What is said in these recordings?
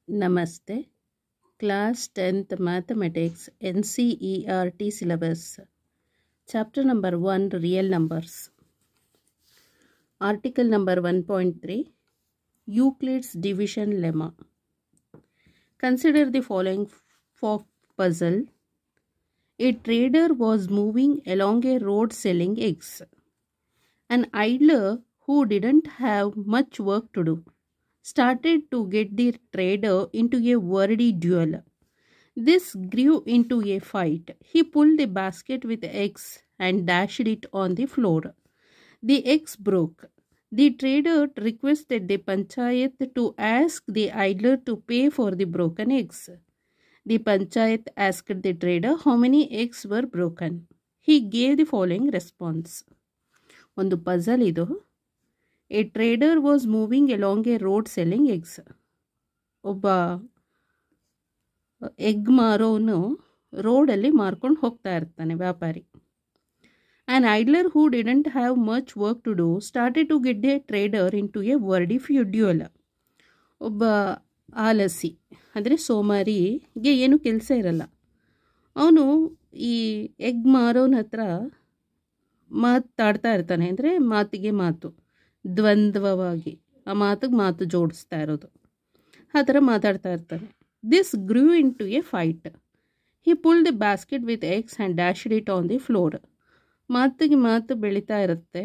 Namaste. Class 10th Mathematics NCERT syllabus. Chapter number 1 Real Numbers. Article number 1.3 Euclid's Division Lemma. Consider the following puzzle. A trader was moving along a road selling eggs. An idler who didn't have much work to do started to get the trader into a wordy duel. This grew into a fight. He pulled the basket with eggs and dashed it on the floor. The eggs broke. The trader requested the panchayat to ask the idler to pay for the broken eggs. The panchayat asked the trader how many eggs were broken. He gave the following response. ಒಂದು puzzle ಇದು. A trader was moving along a road selling eggs. ಒಬ್ಬ egg ಮಾರೋನು ರೋಡಲ್ಲಿ ಮಾರ್ಕೊಂಡು ಹೋಗ್ತಾ ಇರ್ತಾನೆ, ವ್ಯಾಪಾರಿ. An idler who didn't have much work to do started to get a trader into a wordy feudal. ಒಬ್ಬ ಆಲಸಿ ಅಂದರೆ ಸೋಮಾರಿಗೆ ಏನು ಕೆಲಸ ಇರಲ್ಲ, ಅವನು ಈ ಎಗ್ ಮಾರೋನ ಹತ್ರ ಮಾತಾಡ್ತಾ ಇರ್ತಾನೆ. ಅಂದರೆ ಮಾತಿಗೆ ಮಾತು, ದ್ವಂದ್ವವಾಗಿ ಆ ಮಾತಿಗೆ ಮಾತು ಜೋಡಿಸ್ತಾ ಇರೋದು, ಆ ಥರ ಮಾತಾಡ್ತಾ ಇರ್ತಾನೆ. This grew into a fight. He pull the basket with eggs and dashed it on the floor. ಮಾತಿಗೆ ಮಾತು ಬೆಳೀತಾ ಇರುತ್ತೆ,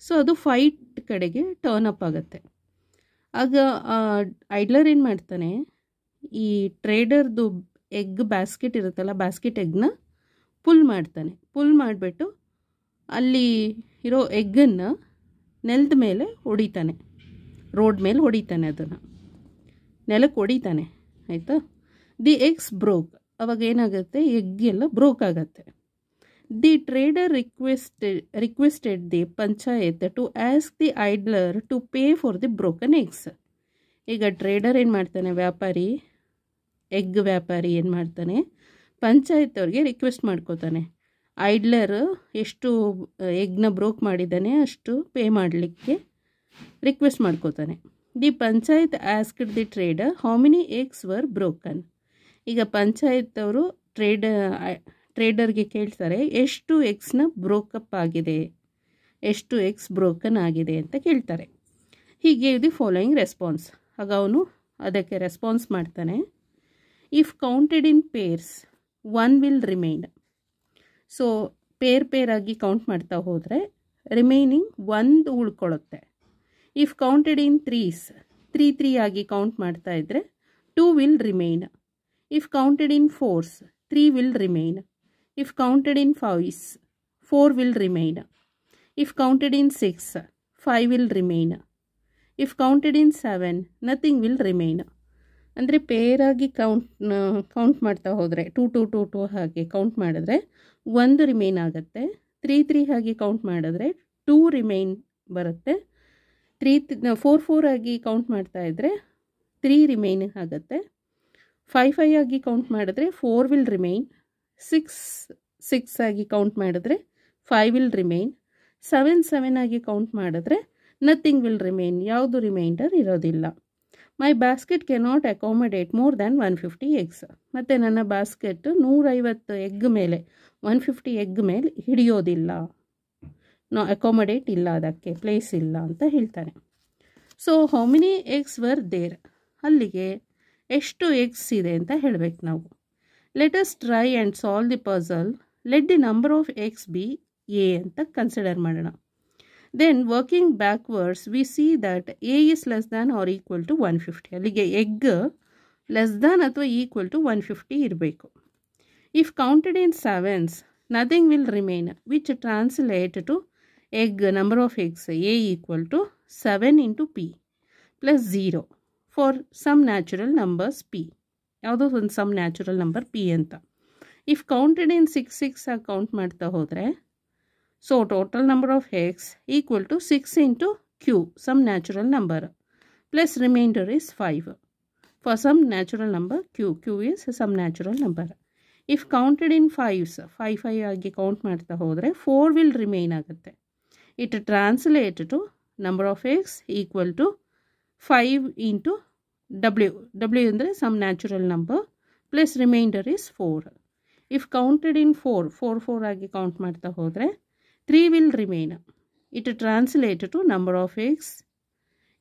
ಸೊ ಅದು ಫೈಟ್ ಕಡೆಗೆ ಟರ್ನ್ ಅಪ್ ಆಗುತ್ತೆ. ಆಗ ಐಡ್ಲರ್ ಏನು ಮಾಡ್ತಾನೆ, ಈ ಟ್ರೇಡರ್ದು ಎಗ್ ಬ್ಯಾಸ್ಕೆಟ್ ಇರುತ್ತಲ್ಲ, ಬ್ಯಾಸ್ಕೆಟ್ ಎಗ್ನ ಪುಲ್ ಮಾಡ್ತಾನೆ. ಪುಲ್ ಮಾಡಿಬಿಟ್ಟು ಅಲ್ಲಿ ಇರೋ ಎಗ್ಗನ್ನು ನೆಲದ ಮೇಲೆ ಹೊಡಿತಾನೆ, ರೋಡ್ ಮೇಲೆ ಹೊಡಿತಾನೆ, ಅದನ್ನು ನೆಲಕ್ಕೆ ಹೊಡಿತಾನೆ, ಆಯಿತಾ. The eggs broke. ಅವಾಗ ಏನಾಗುತ್ತೆ, ಎಗ್ ಎಲ್ಲ ಬ್ರೋಕ್ ಆಗುತ್ತೆ. The trader requested the panchayat to ask the idler to pay for the broken eggs. ಈಗ ಟ್ರೇಡರ್ ಏನು ಮಾಡ್ತಾನೆ, ಎಗ್ ವ್ಯಾಪಾರಿ ಏನು ಮಾಡ್ತಾನೆ, ಪಂಚಾಯತ್ ಅವ್ರಿಗೆ ರಿಕ್ವೆಸ್ಟ್ ಮಾಡ್ಕೋತಾನೆ, ಐಡ್ಲರ್ ಎಷ್ಟು ಎಗ್ನ ಬ್ರೋಕ್ ಮಾಡಿದ್ದಾನೆ ಅಷ್ಟು ಪೇ ಮಾಡಲಿಕ್ಕೆ ರಿಕ್ವೆಸ್ಟ್ ಮಾಡ್ಕೋತಾನೆ. The panchayat asked the trader how many eggs were broken. ಈಗ ಪಂಚಾಯತ್ ಅವರು ಟ್ರೇಡರ್ಗೆ ಕೇಳ್ತಾರೆ, ಎಷ್ಟು ಎಗ್ಸ್ನ ಬ್ರೋಕಪ್ ಆಗಿದೆ, ಎಷ್ಟು ಎಗ್ಸ್ ಬ್ರೋಕನ್ ಆಗಿದೆ ಅಂತ ಕೇಳ್ತಾರೆ. He gave the following response. ಆಗ ಅವನು ಅದಕ್ಕೆ ರೆಸ್ಪಾನ್ಸ್ ಮಾಡ್ತಾನೆ. If counted in pairs 1 will remain. So pair ಆಗಿ ಕೌಂಟ್ ಮಾಡ್ತಾ ಹೋದರೆ ರಿಮೈನಿಂಗ್ 1 ಉಳ್ಕೊಳ್ಳುತ್ತೆ. ಇಫ್ ಕೌಂಟೆಡ್ ಇನ್ ತ್ರೀಸ್ 3 ಆಗಿ ಕೌಂಟ್ ಮಾಡ್ತಾ ಇದ್ದರೆ 2 will remain. If counted in fours 3 will remain. If counted in fives 4 will remain. If counted in 6 5 will remain. If counted in 7 nothing will remain. ಅಂದರೆ ಪೇರಾಗಿ count ಮಾಡ್ತಾ ಹೋದರೆ 2 ಹಾಗೆ count ಮಾಡಿದ್ರೆ 1 remain ಆಗುತ್ತೆ. 3 ಆಗಿ ಕೌಂಟ್ ಮಾಡಿದ್ರೆ 2 ರಿಮೈನ್ ಬರುತ್ತೆ. 4 ಆಗಿ ಕೌಂಟ್ ಮಾಡ್ತಾ ಇದ್ದರೆ 3 ರಿಮೈನ್ ಆಗುತ್ತೆ. 5 ಆಗಿ ಕೌಂಟ್ ಮಾಡಿದ್ರೆ 4 ವಿಲ್ ರಿಮೈನ್. 6 ಆಗಿ ಕೌಂಟ್ ಮಾಡಿದ್ರೆ 5 ವಿಲ್ ರಿಮೈನ್. 7 ಆಗಿ ಕೌಂಟ್ ಮಾಡಿದ್ರೆ ನಥಿಂಗ್ ವಿಲ್ ರಿಮೈನ್, ಯಾವುದು ರಿಮೈಂಡರ್ ಇರೋದಿಲ್ಲ. My basket cannot accommodate more than 150 eggs. ಮತ್ತು ನನ್ನ ಬ್ಯಾಸ್ಕೆಟ್ 150 ಎಗ್ ಮೇಲೆ 150 ಎಗ್ ಮೇಲೆ ಹಿಡಿಯೋದಿಲ್ಲ, ಅಕಾಮಡೇಟ್ ಇಲ್ಲ, ಅದಕ್ಕೆ ಪ್ಲೇಸ್ ಇಲ್ಲ ಅಂತ ಹೇಳ್ತಾನೆ. So how many eggs were there, ಅಲ್ಲಿಗೆ ಎಷ್ಟು ಎಗ್ಸ್ ಇದೆ ಅಂತ ಹೇಳಬೇಕು ನಾವು. Let us try and solve the puzzle. Let the number of eggs be a ಅಂತ ಕನ್ಸಿಡರ್ ಮಾಡೋಣ. Then working backwards we see that a is less than or equal to 150. ಅಲ್ಲಿಗೆ egg less than ಅಥವಾ equal to 150 ಇರಬೇಕು. If counted in sevens nothing will remain, which translate to egg number of eggs a equal to 7 into p plus 0 for some natural numbers p. ಯಾವುದೋ ಒಂದು some natural number p ಅಂತ. If counted in 6 ಆಗಿ count ಮಾಡ್ತಾ ಹೋದರೆ, so total number of x equal to 6 into q, some natural number, plus remainder is 5 for some natural number q is some natural number. If counted in 5s 5 ಆಗಿ count ಮಾಡ್ತಾ ಹೋದರೆ 4 will remain ಆಗುತ್ತೆ. It translates to number of x equal to 5 into W ಅಂದರೆ some natural number plus remainder is 4. If counted in 4 ಆಗಿ count ಮಾಡ್ತಾ ಹೋದರೆ 3 will remain. It translate to number of x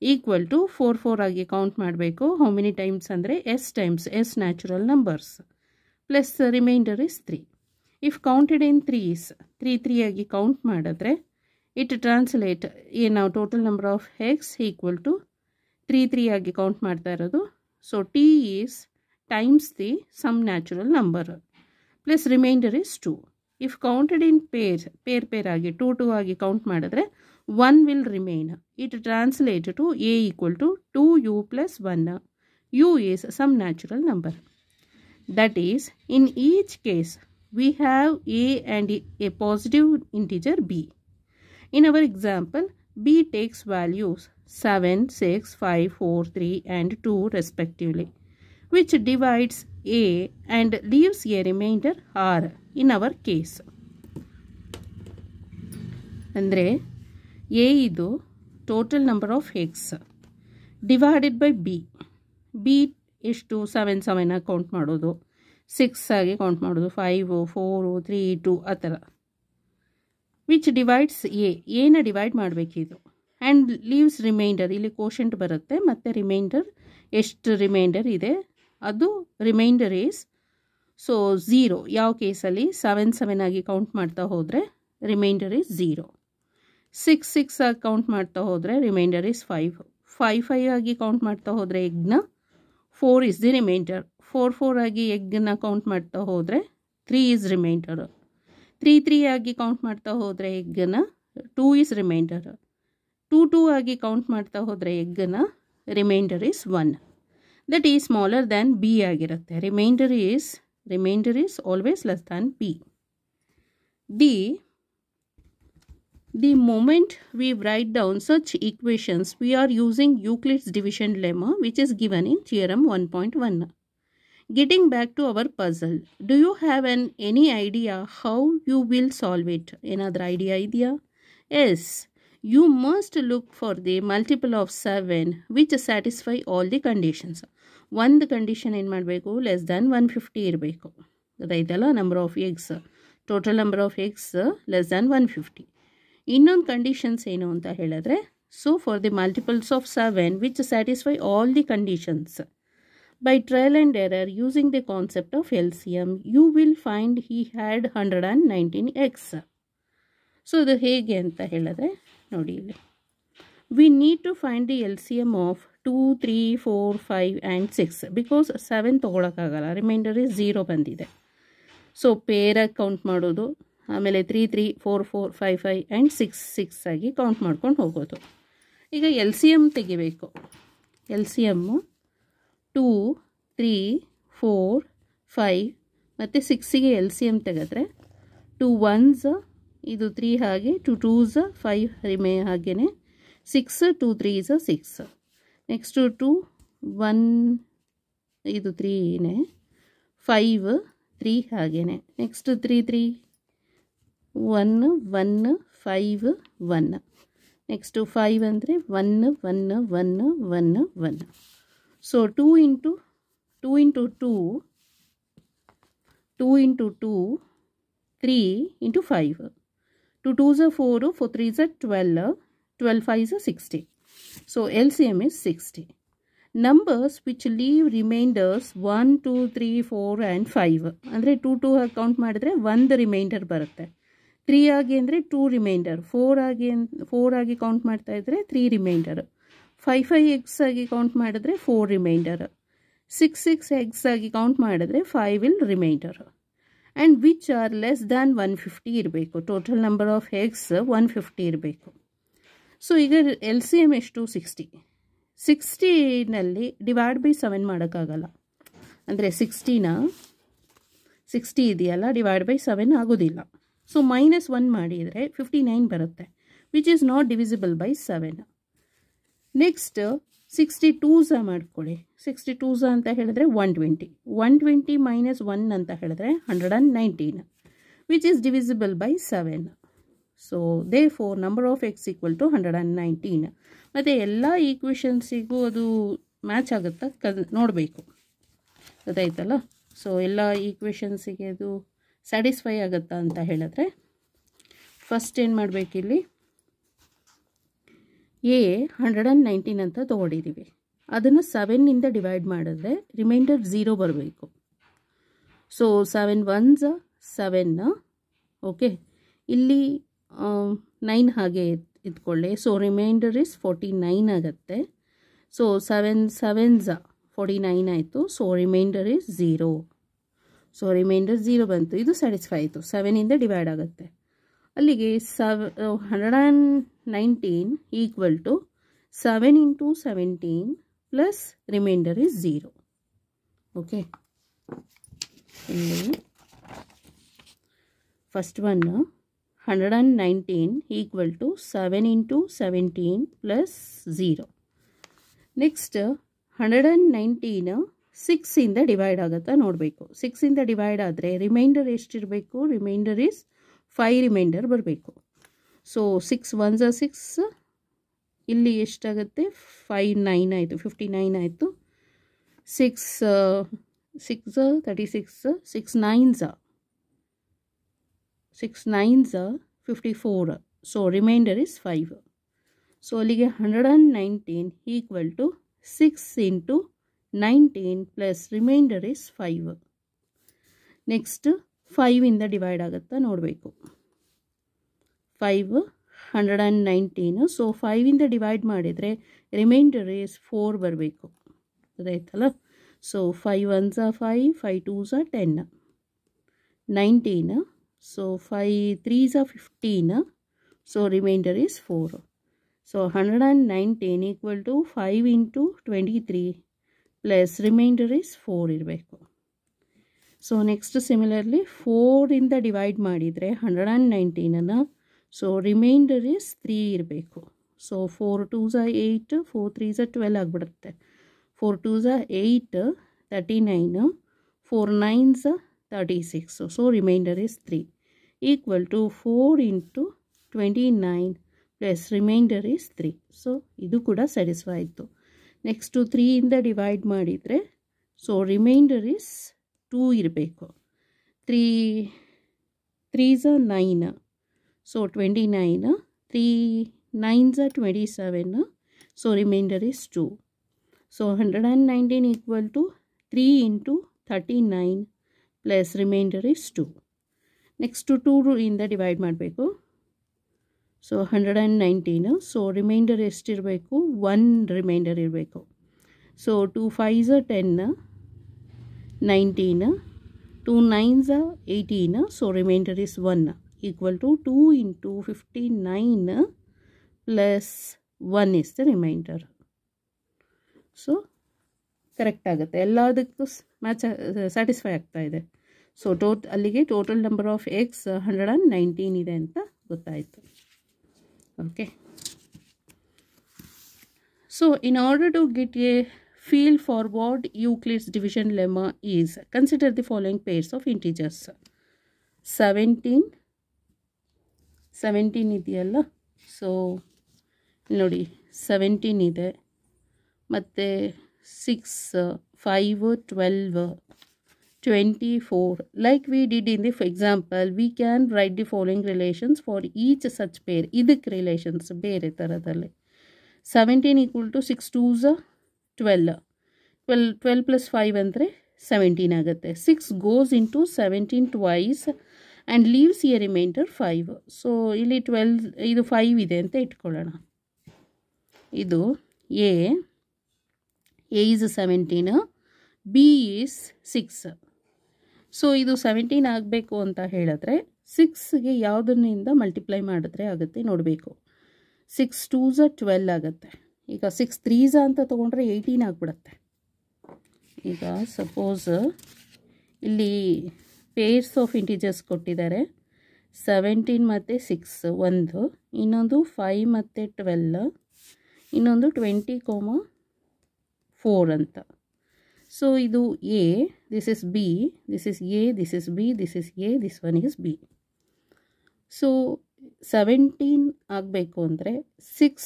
equal to 4 ಆಗಿ count ಮಾಡಬೇಕು. How many times ಅಂದರೆ s times s natural numbers plus remainder is 3. If counted in 3 ಆಗಿ count ಮಾಡಿದ್ರೆ it translate ನಾವು total number of x equal to 3 ಆಗಿ count ಮಾಡ್ತಾ ಇರೋದು. So T is times the some natural number plus remainder is 2. If counted in pair ಆಗಿ 2 ಆಗಿ count ಮಾಡಿದ್ರೆ 1 will remain. It translate to a equal to 2u plus 1. u is some natural number. That is, in each case we have a and a positive integer b. In our example, b takes values 7, 6, 5, 4, 3 and 2 respectively, which divides a and leaves a remainder r in our case. ಅಂದರೆ a ಇದು total number of X divided by B ಎಷ್ಟು 7 ಆಗಿ count ಮಾಡೋದು, 6 ಆಗಿ count ಮಾಡೋದು, 5, 4, 3, 2 ಆ ಥರ. Which divides ಎನ ಡಿವೈಡ್ ಮಾಡಬೇಕಿದು ಆ್ಯಂಡ್ ಲೀವ್ಸ್ ರಿಮೈಂಡರ್, ಇಲ್ಲಿ ಕೋಶೆಂಟ್ ಬರುತ್ತೆ ಮತ್ತು ರಿಮೈಂಡರ್ ಎಷ್ಟು ರಿಮೈಂಡರ್ ಇದೆ ಅದು ರಿಮೈಂಡರ್ ಈಸ್ 0. ಯಾವ ಕೇಸಲ್ಲಿ 7 ಆಗಿ ಕೌಂಟ್ ಮಾಡ್ತಾ ಹೋದರೆ ರಿಮೈಂಡರ್ ಈಸ್ 0. 6 ಆಗಿ ಕೌಂಟ್ ಮಾಡ್ತಾ ಹೋದರೆ ರಿಮೈಂಡರ್ ಈಸ್ 5 ಆಗಿ ಕೌಂಟ್ ಮಾಡ್ತಾ ಹೋದರೆ ಎಗ್ನ 4 ಇಸ್ ದಿ ರಿಮೈಂಡರ್. 4 ಆಗಿ ಎಗ್ನ ಕೌಂಟ್ ಮಾಡ್ತಾ ಹೋದರೆ 3 ಈಸ್ ರಿಮೈಂಡರ್. 3 ಆಗಿ ಕೌಂಟ್ ಮಾಡ್ತಾ ಹೋದರೆ ಎಗ್ಗನ 2 ಈಸ್ ರಿಮೈಂಡರ್. 2 ಆಗಿ ಕೌಂಟ್ ಮಾಡ್ತಾ ಹೋದರೆ ಎಗ್ಗನ remainder is 1. That is smaller than B ಆಗಿರುತ್ತೆ. Remainder is always less than B. The moment we write down such equations, we are using Euclid's division lemma, which is given in theorem 1.1. Getting back to our puzzle, do you have any idea how you will solve it? Another idea? Yes, you must look for the multiple of 7 which satisfy all the conditions. One condition ಏನು ಮಾಡಬೇಕು, less than 150 ಇರಬೇಕು. ಗೊತ್ತಾಯ್ತಲ್ಲ, number of eggs, total number of eggs less than 150. ಇನ್ನೊಂದು conditions ಏನು ಅಂತ ಹೇಳಿದ್ರೆ, so for the multiples of 7 which satisfy all the conditions by trial and error using the concept of LCM you will find he had 119 eggs. So ಇದು ಹೇಗೆ ಅಂತ ಹೇಳಿದ್ರೆ ನೋಡಿ, ಇಲ್ಲಿ we need to find the LCM of 2, 3, 4, 5 and 6 because 7 ತೊಗೊಳಕ್ಕಾಗಲ್ಲ, reminder is 0 ಬಂದಿದೆ. So ಪೇರಾಗಿ count ಮಾಡೋದು, ಆಮೇಲೆ 3, 3, 4, 4, 5, 5 ಆ್ಯಂಡ್ 6 ಆಗಿ ಕೌಂಟ್ ಮಾಡ್ಕೊಂಡು ಹೋಗೋದು. ಈಗ LCM ತೆಗಿಬೇಕು. LCM 2, 3, 4, 5 ಮತ್ತು 6ಗೆ LCM ತೆಗೆದ್ರೆ 2 1s ಇದು 3 ಹಾಗೆ 2 2s 5 ರಿಮೇ ಹಾಗೆಯೇ 6 2 3s 6. ನೆಕ್ಸ್ಟು 2 1 ಇದು 3ನೇ 5 3 ಹಾಗೆಯೇ. ನೆಕ್ಸ್ಟ್ 3 3 1 1 5 1. ನೆಕ್ಸ್ಟು 5 ಅಂದರೆ 1 1 1 1 1. So 2 into 2 3 into 5. 2 2s are 4, 4 3s are 12, 12 5s are 60. So LCM is 60. Numbers which leave remainders 1 2 3 4 and 5 ಅಂದರೆ 2 2 ಆಗಿ ಕೌಂಟ್ ಮಾಡಿದ್ರೆ 1 ರಿಮೈಂಡರ್ ಬರುತ್ತೆ. 3 ಆಗಿ ಅಂದರೆ 2 ರಿಮೈಂಡರ್. 4 ಆಗಿ ಕೌಂಟ್ ಮಾಡ್ತಾ ಇದ್ದರೆ 3 ರಿಮೈಂಡರ್. 5 5 ಎಕ್ಸ್ ಆಗಿ ಕೌಂಟ್ ಮಾಡಿದ್ರೆ 4 ರಿಮೈಂಡರ್. 6 6 ಎಕ್ಸ್ ಆಗಿ ಕೌಂಟ್ ಮಾಡಿದ್ರೆ 5 will remainder. And which are less than 150 ಇರಬೇಕು. ಟೋಟಲ್ ನಂಬರ್ ಆಫ್ ಎಕ್ಸ್ 150 ಇರಬೇಕು. ಸೊ ಈಗ LCM ಎಷ್ಟು, 60. 60ನಲ್ಲಿ ಡಿವೈಡ್ ಬೈ 7 ಮಾಡೋಕ್ಕಾಗಲ್ಲ. ಅಂದರೆ 60 ಇದೆಯಲ್ಲ, ಡಿವೈಡ್ ಬೈ 7 ಆಗೋದಿಲ್ಲ. ಸೊ -1 ಮಾಡಿದರೆ 59 ಬರುತ್ತೆ, which is not divisible by 7. Next 62s ಮಾಡ್ಕೊಳ್ಳಿ. 62s ಅಂತ ಹೇಳಿದ್ರೆ 120. 120 - 1 ಅಂತ ಹೇಳಿದ್ರೆ 119, which is divisible by 7. So therefore number of x equal to 119. ಮತ್ತು ಎಲ್ಲ ಈಕ್ವೇಷನ್ಸಿಗೂ ಅದು ಮ್ಯಾಚ್ ಆಗುತ್ತಾ ನೋಡಬೇಕು. ಗೊತ್ತಾಯ್ತಲ್ಲ. ಸೊ ಎಲ್ಲ ಈಕ್ವೇಷನ್ಸಿಗೆ ಅದು ಸ್ಯಾಟಿಸ್ಫೈ ಆಗುತ್ತಾ ಅಂತ ಹೇಳಿದ್ರೆ ಫಸ್ಟ್ ಏನು ಮಾಡಬೇಕಿಲ್ಲಿ, ಎ 119 ಅಂತ ತೊಗೊಂಡಿದ್ದೀವಿ. ಅದನ್ನು 7ನಿಂದ ಡಿವೈಡ್ ಮಾಡಿದ್ರೆ ರಿಮೈಂಡರ್ 0 ಬರಬೇಕು. So 7 1s 7. ಓಕೆ, ಇಲ್ಲಿ 9 ಹಾಗೆ ಇಟ್ಕೊಳ್ಳಿ. ಸೊ ರಿಮೈಂಡರ್ ಇಸ್ 49 ಆಗುತ್ತೆ. ಸೊ 7 7s 49 ಆಯಿತು. So remainder is 0. So remainder 0 ಬಂತು. ಇದು ಸ್ಯಾಟಿಸ್ಫೈ ಆಯಿತು. 7ಇಂದ ಡಿವೈಡ್ ಆಗುತ್ತೆ. ಅಲ್ಲಿಗೆ 119 equal to 7 into 17 plus remainder is 0. Okay, ಇಲ್ಲಿ first one 119 equal to 7 into 17 plus 0. Next 119 6ಇಂದ ಡಿವೈಡ್ ಆಗುತ್ತಾ ನೋಡಬೇಕು. 6ಇಂದ ಡಿವೈಡ್ ಆದರೆ ರಿಮೈಂಡರ್ ಎಷ್ಟಿರಬೇಕು? ರಿಮೈಂಡರ್ ಇಸ್ 5 ರಿಮೈಂಡರ್ ಬರಬೇಕು. ಸೊ 6 1s 6, ಇಲ್ಲಿ ಎಷ್ಟಾಗುತ್ತೆ? 5 9 ಆಯಿತು, 59 ಆಯಿತು. 6 6 36, 6 9s 54. So remainder is 5. So ಅಲ್ಲಿಗೆ 119 equal to 6 into 19 plus remainder is 5. Next 5ಇಂದ ಡಿವೈಡ್ ಆಗುತ್ತಾ ನೋಡಬೇಕು. 5 119. ಸೊ 5ಇಂದ ಡಿವೈಡ್ ಮಾಡಿದರೆ ರಿಮೈಂಡರ್ ಇಸ್ 4 ಬರಬೇಕು. ಅದಾಯ್ತಲ್ಲ. So 5 1s 5, 5 2s 10, 19. So 5 3s 15. So remainder is 4. So 119 equal to 5 into 23 plus remainder is 4 ಇರಬೇಕು. So next similarly 4ಇಂದ ಡಿವೈಡ್ ಮಾಡಿದರೆ 119, ಸೊ ರಿಮೈಂಡರ್ ಇಸ್ 3 ಇರಬೇಕು. ಸೊ 4 2s 8, 4 3s 12 ಆಗಿಬಿಡುತ್ತೆ. 4 2s 8 39, 4 9s 36. So remainder is 3 equal to 4 into 29 plus remainder is 3. So ಇದು ಕೂಡ satisfy ಆಯಿತು. Next 3ಇಂದ divide ಮಾಡಿದರೆ ಸೊ ರಿಮೈಂಡರ್ ಇಸ್ 2 ಇರಬೇಕು. 3 3s 9, so 29, 3 9s 27. So remainder is 2. So 119 equal to 3 into 39 plus remainder is 2. Next 2 ಇಂದ divide ಮಾಡಬೇಕು. So 119. So reminder ಎಷ್ಟಿರಬೇಕು? 1 remainder ಇರಬೇಕು. So 2 5s 10, 19, 2 9s 18. So remainder is 1 equal to 2 into 59 plus 1 is the remainder. So correct ಆಗುತ್ತೆ. ಎಲ್ಲದಕ್ಕೂ match satisfy ಆಗ್ತಾ ಇದೆ. So ಅಲ್ಲಿಗೆ total number of X 119 ಇದೆ ಅಂತ ಗೊತ್ತಾಯಿತು. Okay, so in order to get a feel for what Euclid's division lemma is, consider the following pairs of integers. 17 ಇದೆಯಲ್ಲ. So ನೋಡಿ 17 ಇದೆ, ಮತ್ತು 6 5 12 24. Like we did in the example, we can write the following relations for each such pair. ಇದಕ್ಕೆ relations ಬೇರೆ ಥರದಲ್ಲಿ. 17 equal to 6 2s 12, 12 plus 5 ಅಂದರೆ 17 ಆಗುತ್ತೆ. 6 goes into 17 twice and leaves a remainder 5. So ಇಲ್ಲಿ 12 ಇದು 5 ಇದೆ ಅಂತ ಇಟ್ಕೊಳ್ಳೋಣ. ಇದು A is 17, B is 6. So ಇದು 17 ಆಗಬೇಕು ಅಂತ ಹೇಳಿದ್ರೆ 6ಗೆ ಯಾವುದನ್ನಿಂದ ಮಲ್ಟಿಪ್ಲೈ ಮಾಡಿದ್ರೆ ಆಗುತ್ತೆ ನೋಡಬೇಕು. 6 2s 12 ಆಗುತ್ತೆ. ಈಗ 6 3s ಅಂತ ತೊಗೊಂಡ್ರೆ 18 ಆಗಿಬಿಡುತ್ತೆ. ಈಗ ಸಪೋಸ್ ಇಲ್ಲಿ ಪೇರ್ಸ್ ಆಫ್ ಇಂಟಿಜರ್ಸ್ ಕೊಟ್ಟಿದ್ದಾರೆ. 17 ಮತ್ತು 6 ಒಂದು, ಇನ್ನೊಂದು 5 ಮತ್ತು 12, ಇನ್ನೊಂದು 20,4 ಅಂತ. ಸೊ ಇದು A, this is B, this is A, this is B, this is A, this one is B. So 17 ಆಗಬೇಕು ಅಂದರೆ 6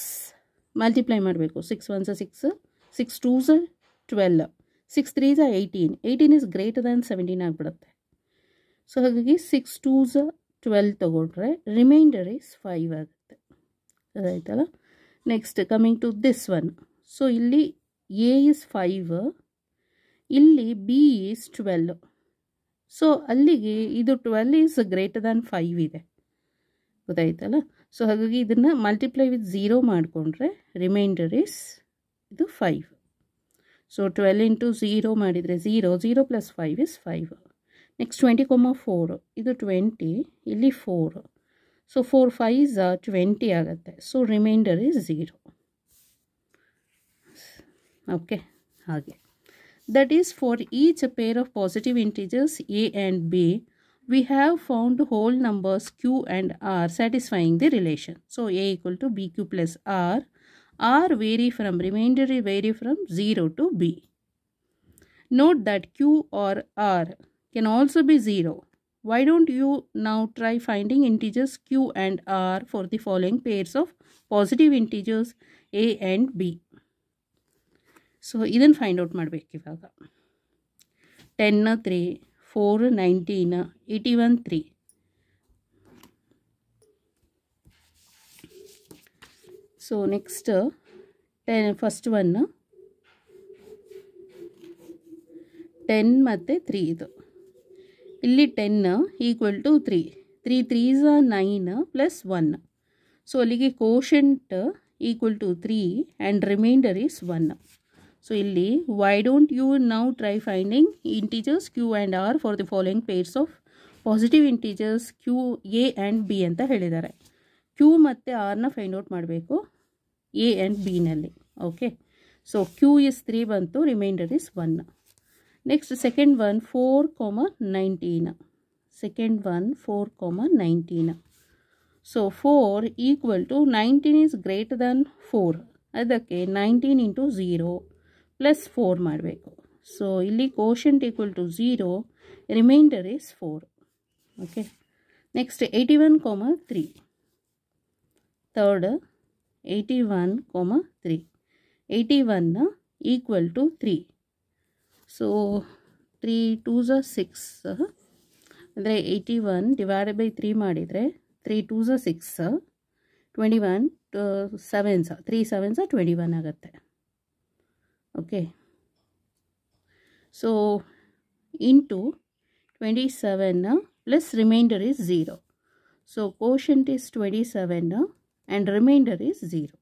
ಮಲ್ಟಿಪ್ಲೈ ಮಾಡಬೇಕು. 6 1s 6, 6 2s 12, 6 3s 18, 18 is greater than 17 ಆಗಿಬಿಡುತ್ತೆ. ಸೊ ಹಾಗಾಗಿ 6 2s 12 ತಗೊಂಡ್ರೆ ರಿಮೈಂಡರ್ ಈಸ್ 5 ಆಗುತ್ತೆ. ಅದಾಯ್ತಲ್ಲ. Next coming to this one. So ಇಲ್ಲಿ A is 5, ಇಲ್ಲಿ ಬಿ ಈಸ್ 12. ಸೊ ಅಲ್ಲಿಗೆ ಇದು 12 ಈಸ್ ಗ್ರೇಟರ್ ದ್ಯಾನ್ 5 ಇದೆ, ಗೊತ್ತಾಯ್ತಲ್ಲ. ಸೊ ಹಾಗಾಗಿ ಇದನ್ನು ಮಲ್ಟಿಪ್ಲೈ ವಿತ್ 0 ಮಾಡಿಕೊಂಡ್ರೆ ರಿಮೈಂಡರ್ ಈಸ್ ಇದು 5. ಸೊ 12 ಇಂಟು 0 ಮಾಡಿದರೆ 0, 0 ಪ್ಲಸ್ 5 ಇಸ್ 5. ನೆಕ್ಸ್ಟ್ 20,4 ಇದು 20, ಇಲ್ಲಿ 4. ಸೊ 4 5s 20 ಆಗುತ್ತೆ. So remainder is 0. ಓಕೆ, ಹಾಗೆ that is for each pair of positive integers a and b, we have found whole numbers q and r satisfying the relation. So a equal to bq plus r vary from 0 to b. Note that q or r can also be 0. Why don't you now try finding integers q and r for the following pairs of positive integers a and b. So ಇದನ್ನು find out ಮಾಡಬೇಕು ಇವಾಗ. 10 3, 4 19, 81 3. So next first one 10 ಮತ್ತು 3 ಇದು. ಇಲ್ಲಿ 10 equal to 3, 3 3s 9 plus 1. So ಅಲ್ಲಿಗೆ quotient equal to 3 and remainder is 1. So ಇಲ್ಲಿ why don't you now try finding integers Q and R for the following pairs of positive integers Q A and B ಅಂತ ಹೇಳಿದ್ದಾರೆ. Q ಮತ್ತು ಆರ್ನ find out ಮಾಡಬೇಕು A and ಬಿನಲ್ಲಿ. Okay, so Q is 3 ಬಂತು, remainder is 1. Next second one 4, 19. Second one 4, 19. So 4 equal to 19 is greater than 4. ಅದಕ್ಕೆ 19 into 0 plus 4 ಮಾಡಬೇಕು. So ಇಲ್ಲಿ quotient equal to 0, remainder is 4. Okay, next 81, 3. Third 81, 3. 81 equal to 3. So 3 2s 6, ಅಂದರೆ 81 divided by 3 ಮಾಡಿದರೆ 3 2s 6, 21 7s 3 7s 21 ಆಗುತ್ತೆ. Okay, so into 27 plus remainder is 0. So quotient is 27 and remainder is 0.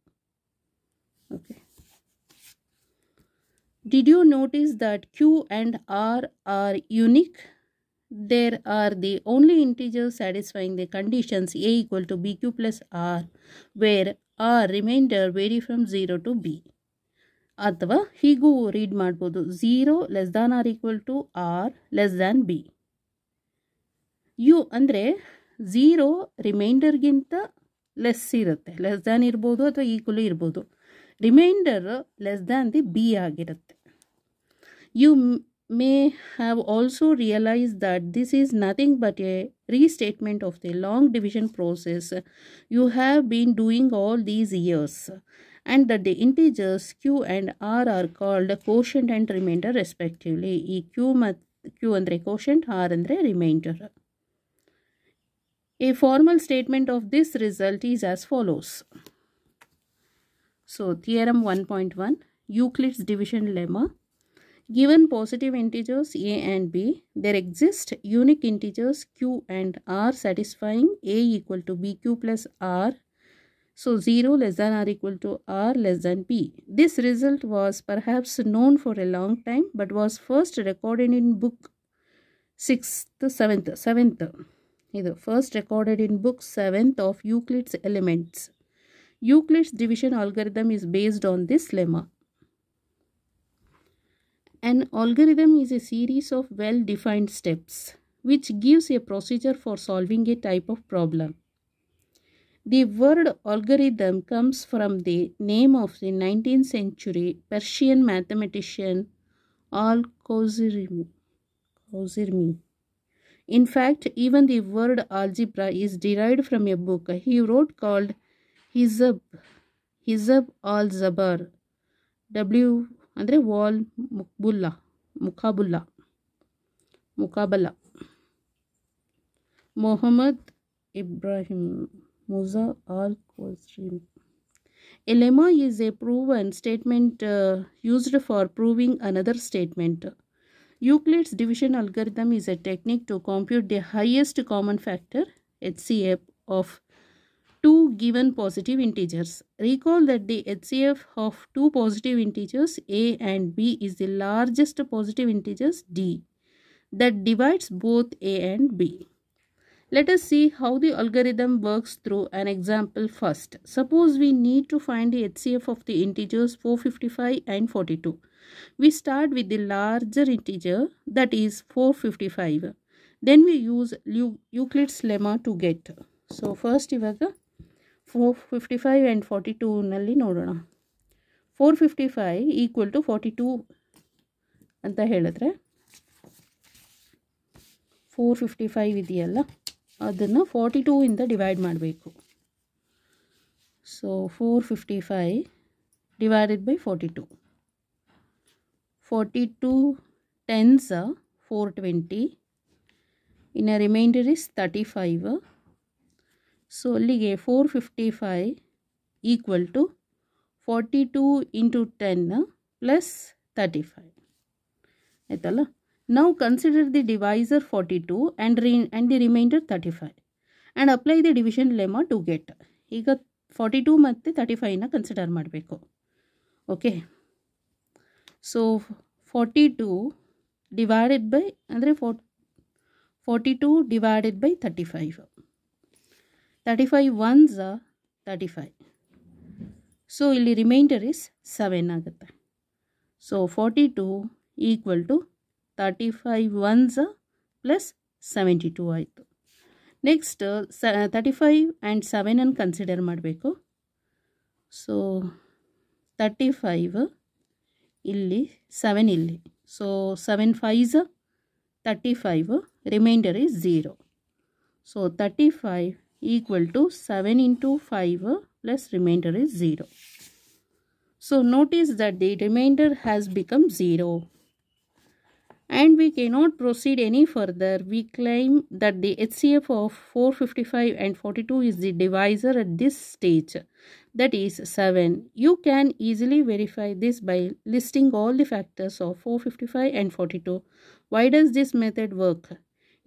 Okay, did you notice that Q and R are unique? There are the only integers satisfying the conditions a equal to bq plus r, where r remainder vary from 0 to b. ಅಥವಾ ಹೀಗೂ read ಮಾಡ್ಬೋದು, 0 less than R equal to R less than B. ಯು ಅಂದರೆ 0 ರಿಮೈಂಡರ್ಗಿಂತ less ಇರುತ್ತೆ, less than ಇರ್ಬೋದು ಅಥವಾ equal ಇರ್ಬೋದು. Remainder less than the B ಆಗಿರುತ್ತೆ. You may have also realized that this is nothing but a restatement of the long division process you have been doing all these years, and that the integers q and r are called quotient and remainder respectively. ಈ q ಅಂದರೆ quotient, r ಅಂದರೆ remainder. A formal statement of this result is as follows. So theorem 1.1, Euclid's division lemma. Given positive integers a and b, there exist unique integers q and r satisfying a equal to bq plus r. So 0 less than or equal to r less than b. This result was perhaps known for a long time, but was first recorded in book 7th. Either first recorded in book 7th of Euclid's Elements. Euclid's division algorithm is based on this lemma. An algorithm is a series of well-defined steps which gives a procedure for solving a type of problem. The word algorithm comes from the name of the 19th century Persian mathematician Al-Khwarizmi. In fact, even the word algebra is derived from a book he wrote called Hizb al-Zabar, ಅಂದರೆ ವಾಲ್ ಮುಕಾಬಲ್ಲ. Muhammad Ibrahim Musa al Khwarizmi. A lemma is a proven statement used for proving another statement. Euclid's division algorithm is a technique to compute the highest common factor HCF of two given positive integers. Recall that the HCF of two positive integers a and b is the largest positive integers d that divides both a and b. Let us see how the algorithm works through an example first. Suppose we need to find the HCF of the integers 455 and 42. We start with the larger integer, that is 455. Then we use Euclid's lemma to get. So first ivaga 455 and 42 nalli nodona. 455 equal to 42 anta ಹೇಳಿದ್ರೆ 455 ಇದೆಯಲ್ಲ ಅದನ್ನು 42 ಇಂದ divide ಮಾಡಬೇಕು. So 455 divided by 42. 42 tens 420. ಇನ್ನು reminder is 35. So ಅಲ್ಲಿಗೆ 455 equal to 42 into 10 plus 35 ಆಯ್ತಲ್ಲ. Now consider the divisor 42 and the remainder 35 and apply the division lemma to get. ಈಗ 42 ಮತ್ತು 35ನ ಕನ್ಸಿಡರ್ ಮಾಡಬೇಕು. ಓಕೆ, ಸೊ 42 ಡಿವೈಡೆಡ್ ಬೈ ಅಂದರೆ 42 divided by 35. 35 ones 35. So ಇಲ್ಲಿ remainder is 7 ಆಗುತ್ತೆ. So 42 equal to 35 ones plus 72 ಆಯಿತು. Next 35 and 7 consider ಮಾಡಬೇಕು. So 35 ಇಲ್ಲಿ 7 ಇಲ್ಲಿ. So 7 5s 35, remainder is 0. So 35 equal to 7 into 5 plus remainder is 0. So notice that the remainder has become 0. And we cannot proceed any further. We claim that the HCF of 455 and 42 is the divisor at this stage, that is 7. You can easily verify this by listing all the factors of 455 and 42. Why does this method work?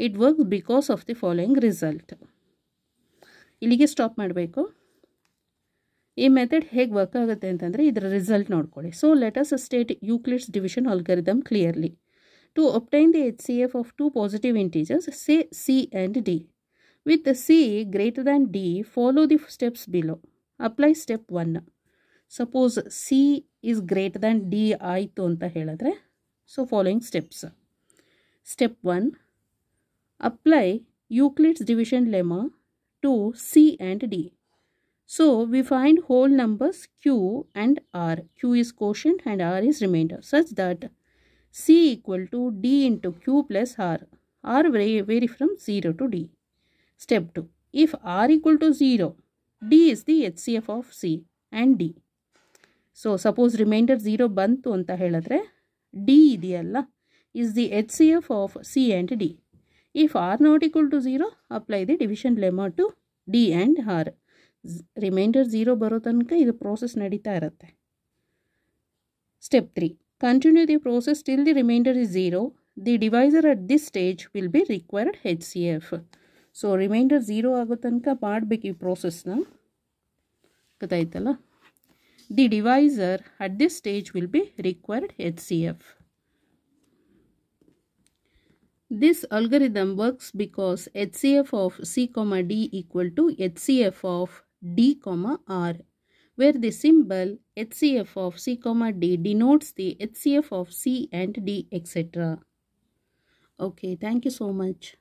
It works because of the following result. ಇಲ್ಲಿಗೆ stop ಮಾಡಬೇಕು. ಈ method ಹೇಗೆ work ಆಗುತ್ತೆ ಅಂತಂದರೆ ಇದರ result ನೋಡ್ಕೊಳ್ಳಿ. So let us state Euclid's division algorithm clearly. To obtain the HCF of two positive integers, say C and D. With C greater than D, follow the steps below. Apply step 1. Suppose C is greater than D ಆಯಿತು ಅಂತ ಹೇಳಿದ್ರೆ, so following steps. Step 1. Apply Euclid's division lemma to C and D. So we find whole numbers Q and R. Q is quotient and R is remainder, such that C equal to D into Q plus R. R vary from 0 to D. Step 2. If R equal to 0, D is the HCF of C and D. So suppose remainder 0 bantu anta heladre, D idiyalla is the HCF of C and D. If R not equal to 0, apply the division lemma to D and R. Remainder 0 baro tanaka idu process nadita irutte. Step 3. Continue the process till the remainder is 0. The divisor at this stage will be required HCF. So remainder 0 ಆಗೋ ತನಕ ಮಾಡಬೇಕು ಈ ಪ್ರೋಸೆಸ್ನ. ಗೊತ್ತಾಯ್ತಲ್ಲ. The divisor at this stage will be required HCF. This algorithm works because HCF of C, D equal to HCF of D, R, where the symbol HCF of C, D denotes the HCF of C and D, etc. Okay, thank you so much.